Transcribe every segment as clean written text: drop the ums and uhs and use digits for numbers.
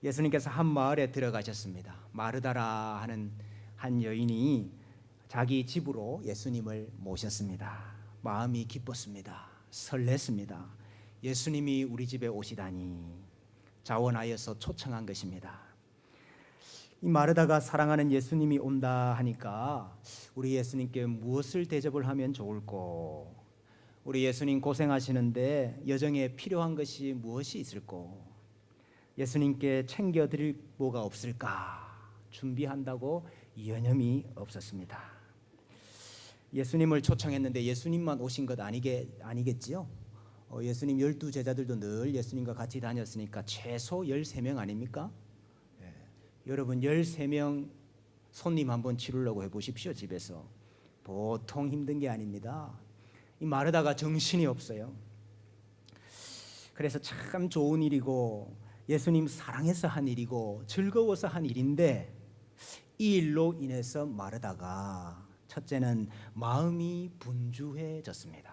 예수님께서 한 마을에 들어가셨습니다. 마르다라 하는 한 여인이 자기 집으로 예수님을 모셨습니다. 마음이 기뻤습니다. 설렜습니다. 예수님이 우리 집에 오시다니 자원하여서 초청한 것입니다. 이 마르다가 사랑하는 예수님이 온다 하니까 우리 예수님께 무엇을 대접을 하면 좋을꼬? 우리 예수님 고생하시는데 여정에 필요한 것이 무엇이 있을꼬? 예수님께 챙겨드릴 뭐가 없을까? 준비한다고 여념이 없었습니다. 예수님을 초청했는데 예수님만 오신 것 아니겠지요? 예수님 12제자들도 늘 예수님과 같이 다녔으니까 최소 13명 아닙니까? 여러분 13명 손님 한번 치르려고 해보십시오. 집에서 보통 힘든 게 아닙니다. 이 마르다가 정신이 없어요. 그래서 참 좋은 일이고 예수님 사랑해서 한 일이고 즐거워서 한 일인데 이 일로 인해서 마르다가 첫째는 마음이 분주해졌습니다.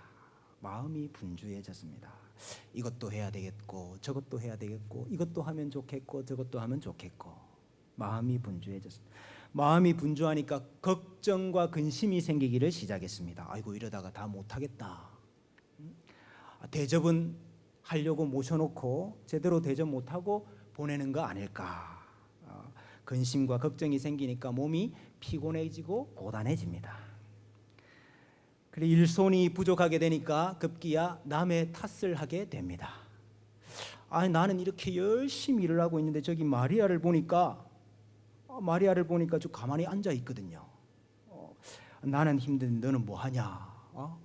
마음이 분주해졌습니다. 이것도 해야 되겠고 저것도 해야 되겠고 이것도 하면 좋겠고 저것도 하면 좋겠고 마음이 분주해졌습니다. 마음이 분주하니까 걱정과 근심이 생기기를 시작했습니다. 아이고 이러다가 다 못하겠다. 대접은 하려고 모셔놓고 제대로 대접 못하고 보내는 거 아닐까. 근심과 걱정이 생기니까 몸이 피곤해지고 고단해집니다. 그리고 일손이 부족하게 되니까 급기야 남의 탓을 하게 됩니다. 나는 이렇게 열심히 일을 하고 있는데 저기 마리아를 보니까 좀 가만히 앉아 있거든요. 나는 힘든데 너는 뭐 하냐?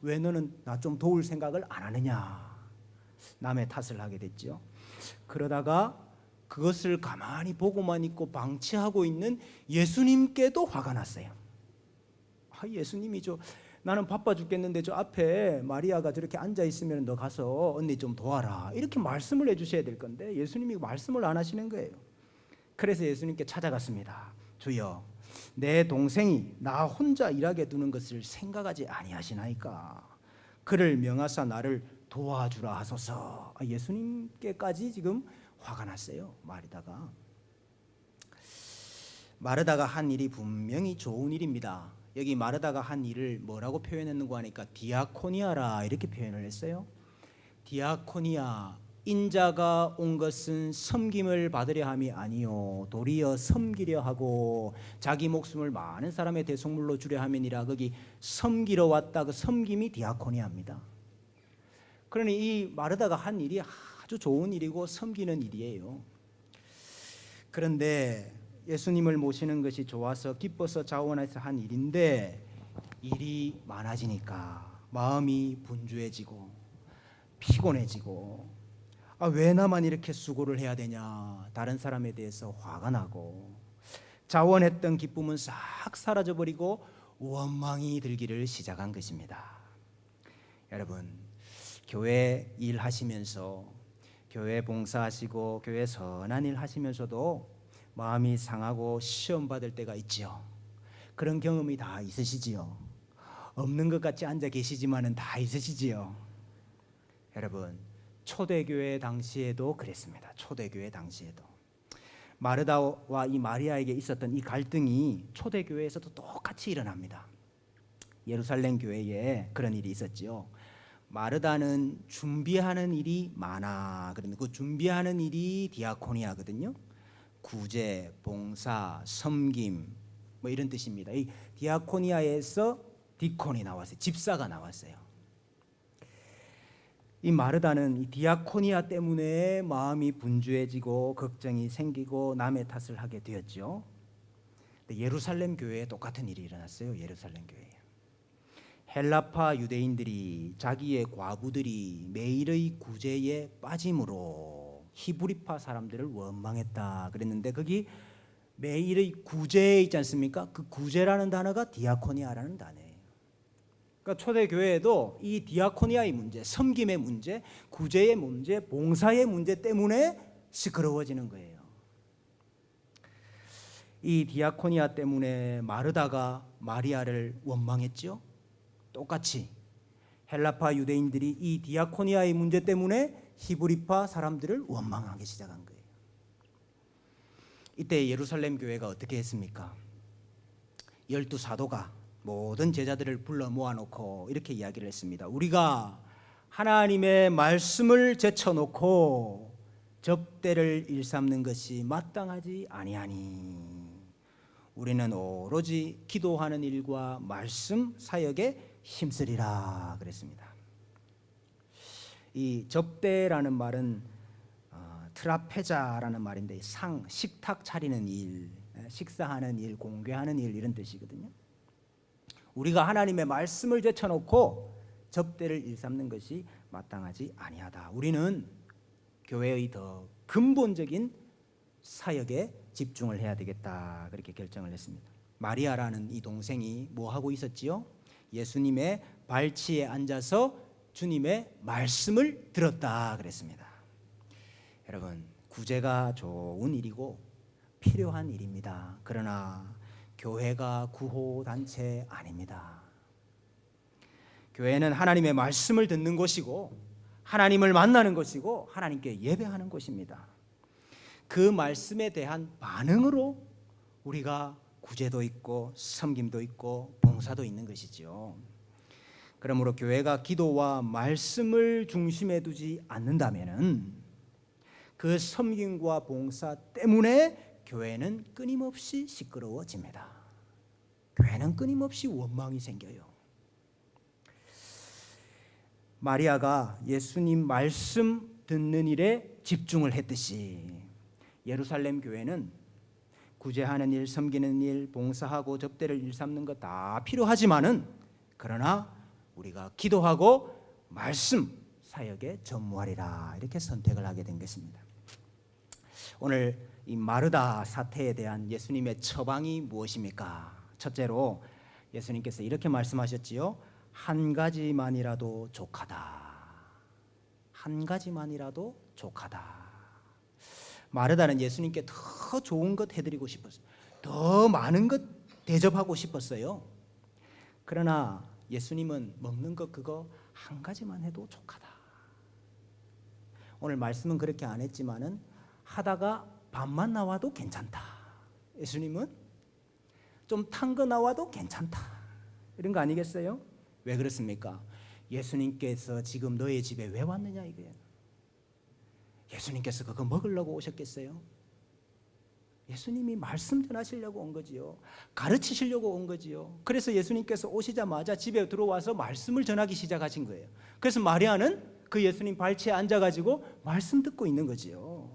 왜 너는 나 좀 도울 생각을 안 하느냐? 남의 탓을 하게 됐죠. 그러다가 그것을 가만히 보고만 있고 방치하고 있는 예수님께도 화가 났어요. 예수님이 나는 바빠 죽겠는데 저 앞에 마리아가 저렇게 앉아 있으면 너 가서 언니 좀 도와라 이렇게 말씀을 해주셔야 될 건데 예수님이 말씀을 안 하시는 거예요. 그래서 예수님께 찾아갔습니다. 주여, 내 동생이 나 혼자 일하게 두는 것을 생각하지 아니하시나이까. 그를 명하사 나를 도와주라 하소서. 예수님께까지 지금 화가 났어요. 마르다가 한 일이 분명히 좋은 일입니다. 여기 마르다가 한 일을 뭐라고 표현했는가 하니까 디아코니아라 이렇게 표현을 했어요. 디아코니아, 인자가 온 것은 섬김을 받으려 함이 아니요 도리어 섬기려 하고 자기 목숨을 많은 사람의 대속물로 주려 함이니라. 거기 섬기러 왔다. 그 섬김이 디아코니아입니다. 그러니 이 마르다가 한 일이 아주 좋은 일이고 섬기는 일이에요. 그런데 예수님을 모시는 것이 좋아서 기뻐서 자원해서 한 일인데 일이 많아지니까 마음이 분주해지고 피곤해지고 왜 나만 이렇게 수고를 해야 되냐, 다른 사람에 대해서 화가 나고 자원했던 기쁨은 싹 사라져버리고 원망이 들기를 시작한 것입니다. 여러분, 교회 일하시면서 교회 봉사하시고 교회 선한 일 하시면서도 마음이 상하고 시험 받을 때가 있지요. 그런 경험이 다 있으시지요. 없는 것 같이 앉아 계시지만은 다 있으시지요. 여러분, 초대교회 당시에도 그랬습니다. 초대교회 당시에도 마르다와 이 마리아에게 있었던 이 갈등이 초대교회에서도 똑같이 일어납니다. 예루살렘 교회에 그런 일이 있었지요. 마르다는 준비하는 일이 많아. 그런데 그 준비하는 일이 디아코니아거든요. 구제, 봉사, 섬김 뭐 이런 뜻입니다. 이 디아코니아에서 디콘이 나왔어요. 집사가 나왔어요. 이 마르다는 이 디아코니아 때문에 마음이 분주해지고 걱정이 생기고 남의 탓을 하게 되었죠. 예루살렘 교회에 똑같은 일이 일어났어요. 예루살렘 교회에 헬라파 유대인들이 자기의 과부들이 매일의 구제에 빠짐으로 히브리파 사람들을 원망했다 그랬는데 거기 매일의 구제 있지 않습니까? 그 구제라는 단어가 디아코니아라는 단어예요. 그러니까 초대교회에도 이 디아코니아의 문제, 섬김의 문제, 구제의 문제, 봉사의 문제 때문에 시끄러워지는 거예요. 이 디아코니아 때문에 마르다가 마리아를 원망했죠. 똑같이 헬라파 유대인들이 이 디아코니아의 문제 때문에 히브리파 사람들을 원망하기 시작한 거예요. 이때 예루살렘 교회가 어떻게 했습니까? 12사도가 모든 제자들을 불러 모아놓고 이렇게 이야기를 했습니다. 우리가 하나님의 말씀을 제쳐놓고 접대를 일삼는 것이 마땅하지 아니하니 우리는 오로지 기도하는 일과 말씀 사역에 힘쓰리라 그랬습니다. 이 접대라는 말은 트라페자라는 말인데 식탁 차리는 일, 식사하는 일, 공개하는 일 이런 뜻이거든요. 우리가 하나님의 말씀을 제쳐놓고 접대를 일삼는 것이 마땅하지 아니하다. 우리는 교회의 더 근본적인 사역에 집중을 해야 되겠다 그렇게 결정을 했습니다. 마리아라는 이 동생이 뭐 하고 있었지요? 예수님의 발치에 앉아서 주님의 말씀을 들었다 그랬습니다. 여러분, 구제가 좋은 일이고 필요한 일입니다. 그러나 교회가 구호단체 아닙니다. 교회는 하나님의 말씀을 듣는 곳이고 하나님을 만나는 곳이고 하나님께 예배하는 곳입니다. 그 말씀에 대한 반응으로 우리가 구제도 있고 섬김도 있고 봉사도 있는 것이죠. 그러므로 교회가 기도와 말씀을 중심에 두지 않는다면은 그 섬김과 봉사 때문에 교회는 끊임없이 시끄러워집니다. 교회는 끊임없이 원망이 생겨요. 마리아가 예수님 말씀 듣는 일에 집중을 했듯이 예루살렘 교회는 구제하는 일, 섬기는 일, 봉사하고 접대를 일삼는 것 다 필요하지만은 그러나 우리가 기도하고 말씀 사역에 전무하리라 이렇게 선택을 하게 된 것입니다. 오늘 이 마르다 사태에 대한 예수님의 처방이 무엇입니까? 첫째로 예수님께서 이렇게 말씀하셨지요. 한 가지만이라도 족하다. 한 가지만이라도 족하다. 마르다는 예수님께 더 좋은 것 해드리고 싶었어요. 더 많은 것 대접하고 싶었어요. 그러나 예수님은 먹는 것 그거 한 가지만 해도 족하다. 오늘 말씀은 그렇게 안 했지만은 하다가 밥만 나와도 괜찮다. 예수님은 좀 탄 거 나와도 괜찮다. 이런 거 아니겠어요? 왜 그렇습니까? 예수님께서 지금 너의 집에 왜 왔느냐 이거예요. 예수님께서 그거 먹으려고 오셨겠어요? 예수님이 말씀 전하시려고 온 거지요. 가르치시려고 온 거지요. 그래서 예수님께서 오시자마자 집에 들어와서 말씀을 전하기 시작하신 거예요. 그래서 마리아는 그 예수님 발치에 앉아가지고 말씀 듣고 있는 거지요.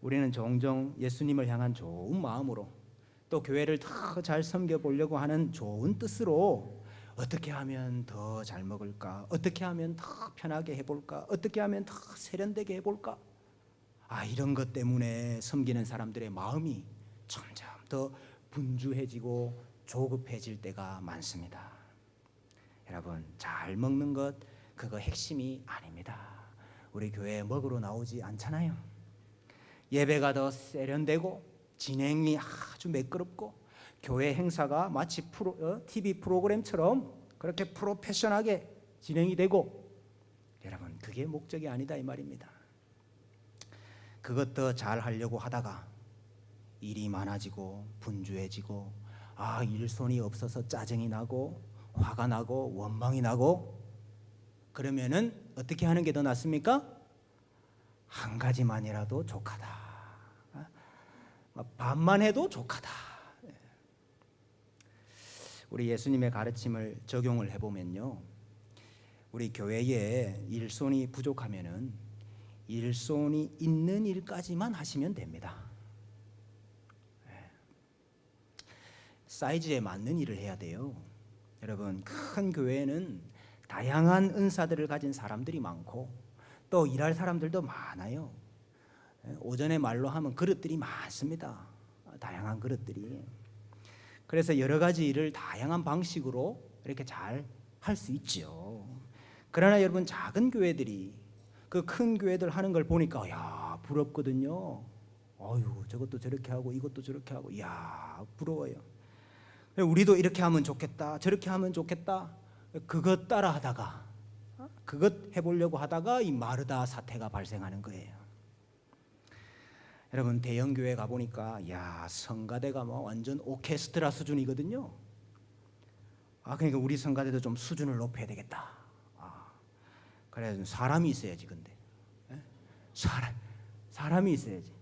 우리는 종종 예수님을 향한 좋은 마음으로 또 교회를 더 잘 섬겨보려고 하는 좋은 뜻으로 어떻게 하면 더 잘 먹을까? 어떻게 하면 더 편하게 해볼까? 어떻게 하면 더 세련되게 해볼까? 이런 것 때문에 섬기는 사람들의 마음이 점점 더 분주해지고 조급해질 때가 많습니다. 여러분, 잘 먹는 것 그거 핵심이 아닙니다. 우리 교회에 먹으러 나오지 않잖아요. 예배가 더 세련되고 진행이 아주 매끄럽고 교회 행사가 마치 TV 프로그램처럼 그렇게 프로페셔널하게 진행이 되고, 여러분 그게 목적이 아니다 이 말입니다. 그것도 잘 하려고 하다가 일이 많아지고 분주해지고 일손이 없어서 짜증이 나고 화가 나고 원망이 나고 그러면은 어떻게 하는 게 더 낫습니까? 한 가지만이라도 족하다. 반만 해도 족하다. 우리 예수님의 가르침을 적용을 해보면요, 우리 교회에 일손이 부족하면은 일손이 있는 일까지만 하시면 됩니다. 사이즈에 맞는 일을 해야 돼요. 여러분, 큰 교회는 다양한 은사들을 가진 사람들이 많고 또 일할 사람들도 많아요. 오전에 말로 하면 그릇들이 많습니다. 다양한 그릇들이. 그래서 여러 가지 일을 다양한 방식으로 이렇게 잘 할 수 있죠. 그러나 여러분, 작은 교회들이 그 큰 교회들 하는 걸 보니까 부럽거든요. 저것도 저렇게 하고 이것도 저렇게 하고 부러워요. 우리도 이렇게 하면 좋겠다, 저렇게 하면 좋겠다. 그것 따라 하다가 그것 해보려고 하다가 이 마르다 사태가 발생하는 거예요. 여러분 대형 교회 가 보니까 야 성가대가 뭐 완전 오케스트라 수준이거든요. 그러니까 우리 성가대도 좀 수준을 높여야 되겠다. 그래 사람이 있어야지. 근데 사람이 있어야지.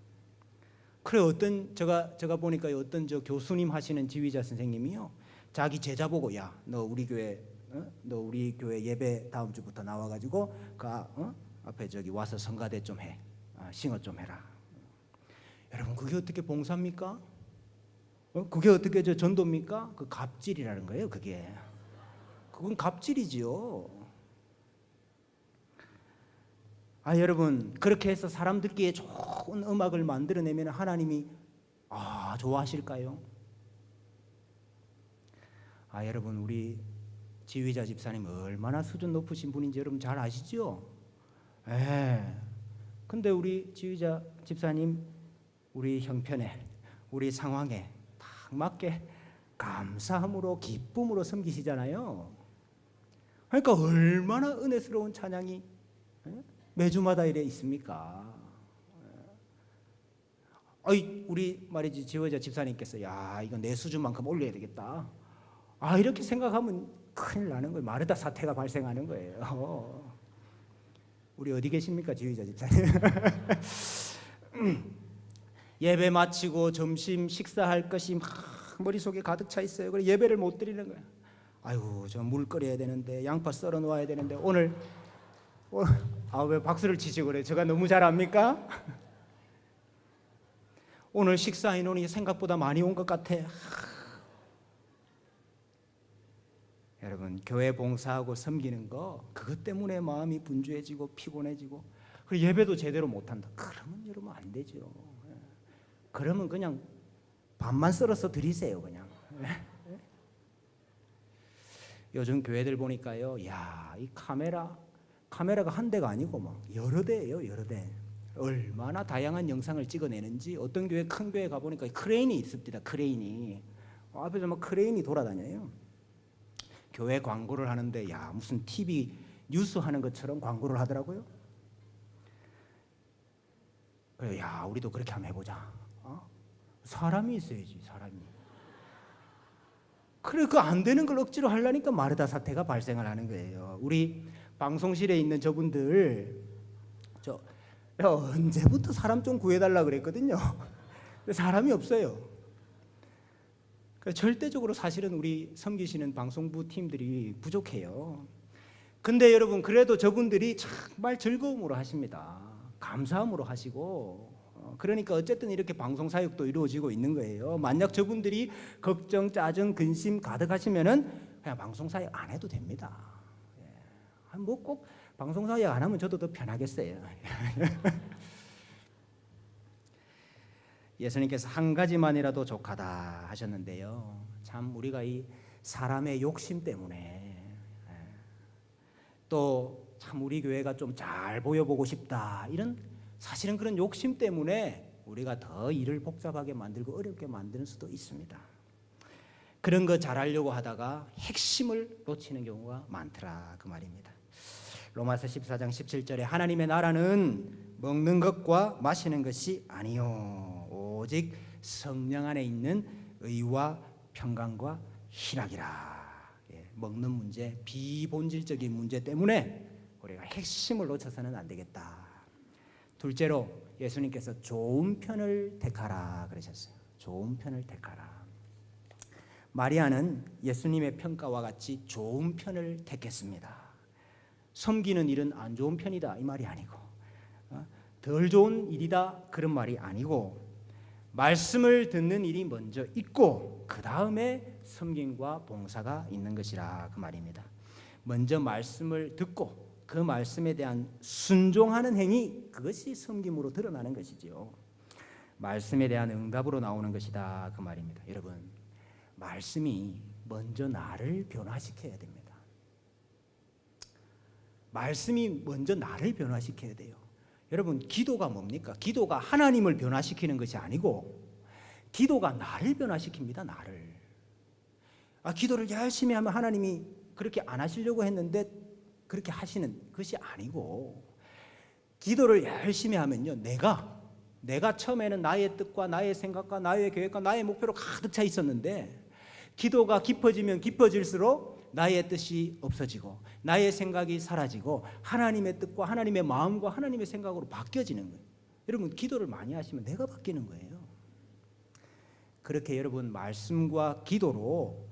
그래 어떤 제가 보니까 어떤 저 교수님 하시는 지휘자 선생님이요, 자기 제자 보고 야 너 우리 교회 예배 다음 주부터 나와가지고 앞에 저기 와서 성가대 좀 해, 싱어 좀 해라. 여러분 그게 어떻게 봉사입니까? 그게 어떻게 저 전도입니까? 그 갑질이라는 거예요. 그건 갑질이지요. 여러분 그렇게 해서 사람들끼리 좋은 음악을 만들어내면 하나님이 좋아하실까요? 여러분 우리 지휘자 집사님 얼마나 수준 높으신 분인지 여러분 잘 아시죠? 근데 우리 지휘자 집사님 우리 형편에 우리 상황에 딱 맞게 감사함으로 기쁨으로 섬기시잖아요. 그러니까 얼마나 은혜스러운 찬양이 매주마다 이래 있습니까? 우리 말이지 지휘자 집사님께서 야 이거 내 수준만큼 올려야 되겠다. 이렇게 생각하면 큰일 나는 거예요. 마르다 사태가 발생하는 거예요. 우리 어디 계십니까 지휘자 집사님? 예배 마치고 점심 식사할 것이 막 머릿속에 가득 차 있어요. 그래 예배를 못 드리는 거예요. 아이고 저 물 끓여야 되는데 양파 썰어 놓아야 되는데 오늘 왜 박수를 치시고 그래? 제가 너무 잘합니까? 오늘 식사 인원이 생각보다 많이 온 것 같아. 여러분 교회 봉사하고 섬기는 거 그것 때문에 마음이 분주해지고 피곤해지고 그리고 예배도 제대로 못한다. 그러면 여러분 안 되죠. 그러면 그냥 밥만 썰어서 드리세요 그냥. 요즘 교회들 보니까요, 야 이 카메라가 한 대가 아니고 막 여러 대예요. 여러 대. 얼마나 다양한 영상을 찍어내는지. 어떤 교회 큰 교회 가보니까 크레인이 있습니다. 크레인이 앞에서 막 크레인이 돌아다녀요. 교회 광고를 하는데 야 무슨 TV 뉴스 하는 것처럼 광고를 하더라고요. 그래 야 우리도 그렇게 한번 해보자. 사람이 있어야지. 사람이. 그래 그 안 되는 걸 억지로 하려니까 마르다 사태가 발생을 하는 거예요. 우리 방송실에 있는 저분들 언제부터 사람 좀 구해달라 그랬거든요. 근데 사람이 없어요. 절대적으로 사실은 우리 섬기시는 방송부 팀들이 부족해요. 근데 여러분 그래도 저분들이 정말 즐거움으로 하십니다. 감사함으로 하시고 그러니까 어쨌든 이렇게 방송 사역도 이루어지고 있는 거예요. 만약 저분들이 걱정, 짜증, 근심 가득하시면은 그냥 방송 사역 안 해도 됩니다. 뭐 꼭 방송 사역 안 하면 저도 더 편하겠어요. 예수님께서 한 가지만이라도 족하다 하셨는데요. 참 우리가 이 사람의 욕심 때문에 또 참 우리 교회가 좀 잘 보여보고 싶다 이런 사실은 그런 욕심 때문에 우리가 더 일을 복잡하게 만들고 어렵게 만드는 수도 있습니다. 그런 거 잘하려고 하다가 핵심을 놓치는 경우가 많더라 그 말입니다. 로마서 14장 17절에 하나님의 나라는 먹는 것과 마시는 것이 아니요 오직 성령 안에 있는 의와 평강과 희락이라. 먹는 문제, 비본질적인 문제 때문에 우리가 핵심을 놓쳐서는 안 되겠다. 둘째로 예수님께서 좋은 편을 택하라 그러셨어요. 좋은 편을 택하라. 마리아는 예수님의 평가와 같이 좋은 편을 택했습니다. 섬기는 일은 안 좋은 편이다 이 말이 아니고 덜 좋은 일이다 그런 말이 아니고 말씀을 듣는 일이 먼저 있고 그 다음에 섬김과 봉사가 있는 것이라 그 말입니다. 먼저 말씀을 듣고 그 말씀에 대한 순종하는 행위 그것이 섬김으로 드러나는 것이지요. 말씀에 대한 응답으로 나오는 것이다 그 말입니다. 여러분 말씀이 먼저 나를 변화시켜야 됩니다. 말씀이 먼저 나를 변화시켜야 돼요. 여러분 기도가 뭡니까? 기도가 하나님을 변화시키는 것이 아니고 기도가 나를 변화시킵니다. 나를. 기도를 열심히 하면 하나님이 그렇게 안 하시려고 했는데 그렇게 하시는 것이 아니고 기도를 열심히 하면요 내가 처음에는 나의 뜻과 나의 생각과 나의 계획과 나의 목표로 가득 차 있었는데 기도가 깊어지면 깊어질수록 나의 뜻이 없어지고 나의 생각이 사라지고 하나님의 뜻과 하나님의 마음과 하나님의 생각으로 바뀌어지는 거예요. 여러분 기도를 많이 하시면 내가 바뀌는 거예요. 그렇게 여러분 말씀과 기도로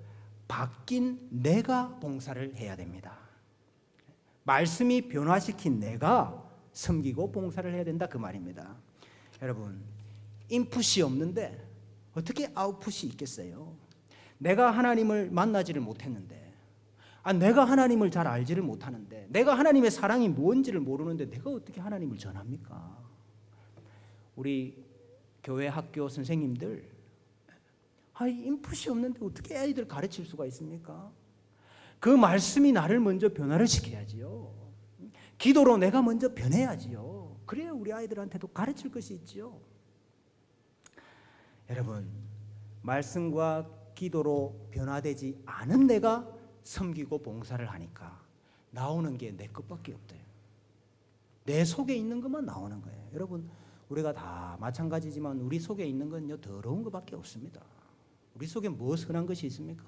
바뀐 내가 봉사를 해야 됩니다. 말씀이 변화시킨 내가 섬기고 봉사를 해야 된다 그 말입니다. 여러분 인풋이 없는데 어떻게 아웃풋이 있겠어요? 내가 하나님을 만나지를 못했는데 내가 하나님을 잘 알지를 못하는데 내가 하나님의 사랑이 뭔지를 모르는데 내가 어떻게 하나님을 전합니까? 우리 교회 학교 선생님들 인풋이 없는데 어떻게 아이들 가르칠 수가 있습니까? 그 말씀이 나를 먼저 변화를 시켜야지요. 기도로 내가 먼저 변해야지요. 그래야 우리 아이들한테도 가르칠 것이 있지요. 여러분 말씀과 기도로 변화되지 않은 내가 섬기고 봉사를 하니까 나오는 게 내 것밖에 없대요. 내 속에 있는 것만 나오는 거예요. 여러분 우리가 다 마찬가지지만 우리 속에 있는 건요 더러운 것밖에 없습니다. 우리 속에 뭐 선한 것이 있습니까?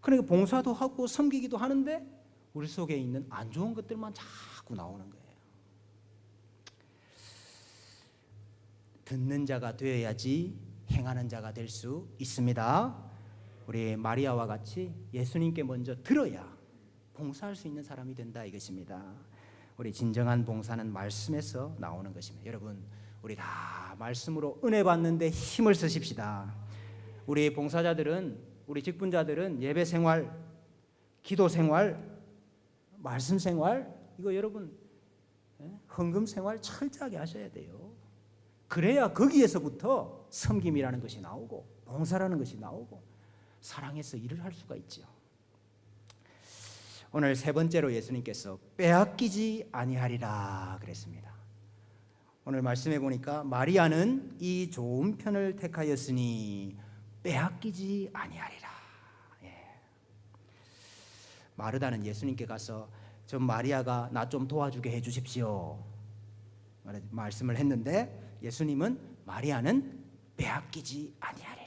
그러니까 봉사도 하고 섬기기도 하는데 우리 속에 있는 안 좋은 것들만 자꾸 나오는 거예요. 듣는 자가 되어야지 행하는 자가 될 수 있습니다. 우리 마리아와 같이 예수님께 먼저 들어야 봉사할 수 있는 사람이 된다 이것입니다. 우리 진정한 봉사는 말씀에서 나오는 것입니다. 여러분 우리 다 말씀으로 은혜 받는데 힘을 쓰십시다. 우리 봉사자들은 우리 직분자들은 예배 생활, 기도 생활, 말씀 생활 이거 여러분 헌금 생활 철저하게 하셔야 돼요. 그래야 거기에서부터 섬김이라는 것이 나오고 봉사라는 것이 나오고 사랑해서 일을 할 수가 있죠. 오늘 세 번째로 예수님께서 빼앗기지 아니하리라 그랬습니다. 오늘 말씀해 보니까 마리아는 이 좋은 편을 택하였으니 빼앗기지 아니하리라. 마르다는 예수님께 가서 저 마리아가 나 좀 도와주게 해주십시오 말씀을 했는데 예수님은 마리아는 빼앗기지 아니하리라.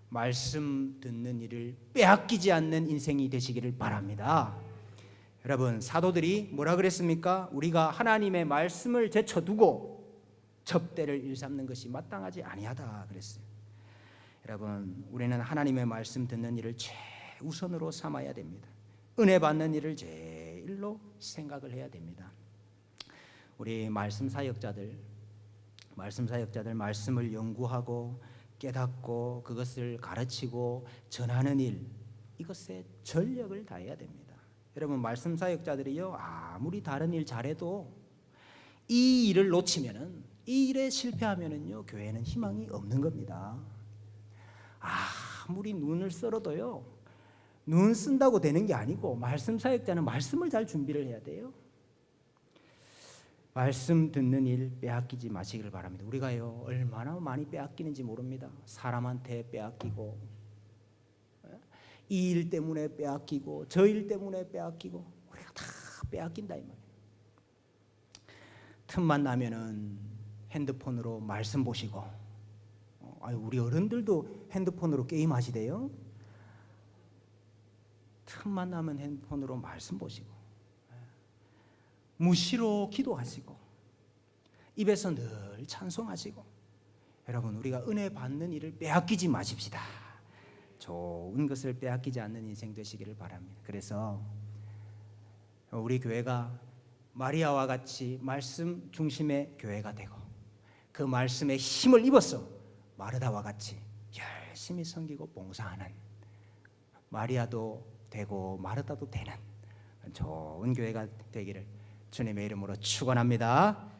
말씀 듣는 일을 빼앗기지 않는 인생이 되시기를 바랍니다. 여러분 사도들이 뭐라 그랬습니까? 우리가 하나님의 말씀을 제쳐두고 접대를 일삼는 것이 마땅하지 아니하다 그랬어요. 여러분 우리는 하나님의 말씀 듣는 일을 최우선으로 삼아야 됩니다. 은혜 받는 일을 제일로 생각을 해야 됩니다. 우리 말씀 사역자들 말씀을 연구하고 깨닫고 그것을 가르치고 전하는 일 이것에 전력을 다해야 됩니다. 여러분 말씀 사역자들이요 아무리 다른 일 잘해도 이 일을 놓치면은 이 일에 실패하면은요 교회는 희망이 없는 겁니다. 아무리 눈을 썰어도요 눈 쓴다고 되는 게 아니고 말씀 사역자는 말씀을 잘 준비를 해야 돼요. 말씀 듣는 일 빼앗기지 마시길 바랍니다. 우리가요 얼마나 많이 빼앗기는지 모릅니다. 사람한테 빼앗기고 이 일 때문에 빼앗기고 저 일 때문에 빼앗기고 우리가 다 빼앗긴다 이 말이에요. 틈만 나면은 핸드폰으로 말씀 보시고 우리 어른들도 핸드폰으로 게임 하시대요. 틈만 나면 핸드폰으로 말씀 보시고 무시로 기도하시고 입에서 늘 찬송하시고 여러분 우리가 은혜 받는 일을 빼앗기지 마십시다. 좋은 것을 빼앗기지 않는 인생 되시기를 바랍니다. 그래서 우리 교회가 마리아와 같이 말씀 중심의 교회가 되고 그 말씀에 힘을 입어서 마르다와 같이 열심히 섬기고 봉사하는 마리아도 되고 마르다도 되는 좋은 교회가 되기를 주님의 이름으로 축원합니다.